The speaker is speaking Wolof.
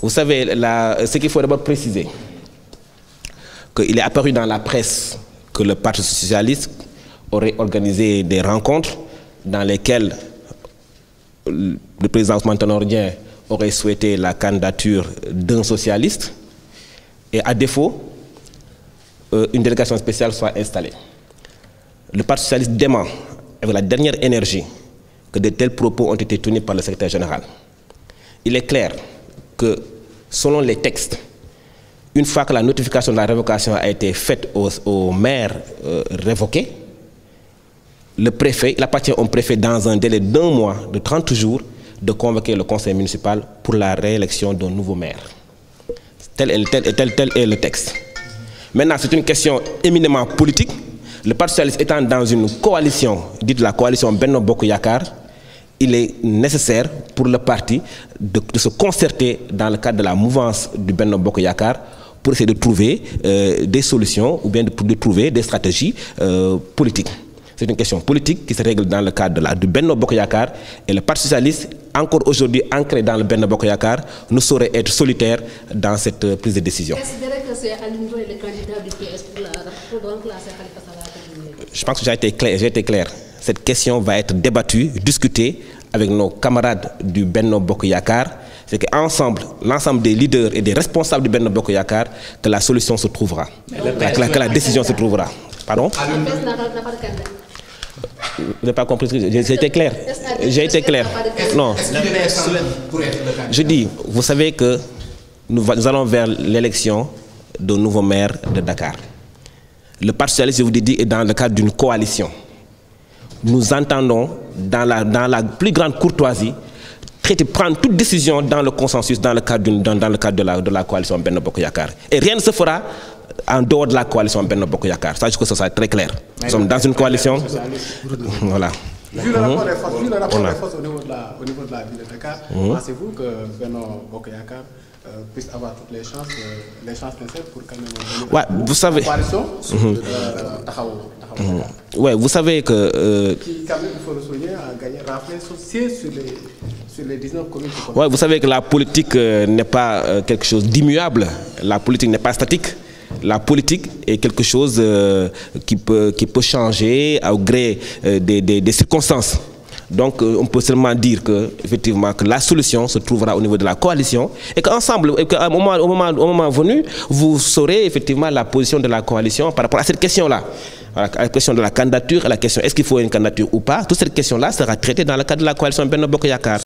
Vous savez, ce qu'il faut d'abord préciser, qu'il est apparu dans la presse que le Parti socialiste aurait organisé des rencontres dans lesquelles le président Ousmane Tanor Dieng aurait souhaité la candidature d'un socialiste et à défaut, une délégation spéciale soit installée. Le Parti socialiste dément avec la dernière énergie que de tels propos ont été tenus par le secrétaire général. Il est clair que, selon les textes, une fois que la notification de la révocation a été faite au maire révoqué, le préfet, il appartient au préfet dans un délai d'1 mois, de 30 jours, de convoquer le conseil municipal pour la réélection d'un nouveau maire. Tel est le texte. Maintenant, c'est une question éminemment politique. Le Parti socialiste étant dans une coalition, dite la coalition Benno Bokk Yakaar, il est nécessaire pour le parti de se concerter dans le cadre de la mouvance du Benno Bokk Yakaar pour essayer de trouver des solutions ou bien de trouver des stratégies politiques. C'est une question politique qui se règle dans le cadre du Benno Bokk Yakaar et le Parti socialiste, encore aujourd'hui ancré dans le Benno Bokk Yakaar, ne saurait être solitaire dans cette prise de décision. Considérez que c'est Alioune Ndoye le candidat du PS pour remplacer Khalifa Sall. Je pense que j'ai été clair. Cette question va être débattue, discutée avec nos camarades du Benno Bokk Yakaar. C'est qu'ensemble, l'ensemble des leaders et des responsables du Benno Bokk Yakaar, que la solution se trouvera, que la décision se trouvera. Pardon? Vous n'avez pas compris ce que j'ai été clair. J'ai été clair. Non. Je dis, vous savez que nous allons vers l'élection de nouveau maire de Dakar. Le Parti socialiste, je vous dis, est dans le cadre d'une coalition. Nous entendons, dans la plus grande courtoisie, prendre toute décision dans le consensus, dans le cadre de la coalition Benno Bokk Yakaar. Et rien ne se fera en dehors de la coalition Benno Bokk Yakaar. Sachez que ça soit très clair. Nous sommes dans une coalition. Voilà. Vu le rapport des forces au niveau de la ville de Dakar, pensez-vous que Benno Bokk Yakaar puisse avoir toutes les chances nécessaires pour quand même... Ouais, vous savez... Ouais, vous savez que... Qui, quand même, il faut le souligner, a gagné, raflé sur les 19 communes. Ouais, vous savez que la politique n'est pas quelque chose d'immuable. La politique n'est pas statique. La politique est quelque chose qui peut changer au gré des circonstances. Donc on peut seulement dire que, effectivement, que la solution se trouvera au niveau de la coalition et qu'ensemble, au moment venu, vous saurez effectivement la position de la coalition par rapport à cette question-là. À la question de la candidature, à la question est-ce qu'il faut une candidature ou pas, toute cette question-là sera traitée dans le cadre de la coalition Benno Bokk Yakaar.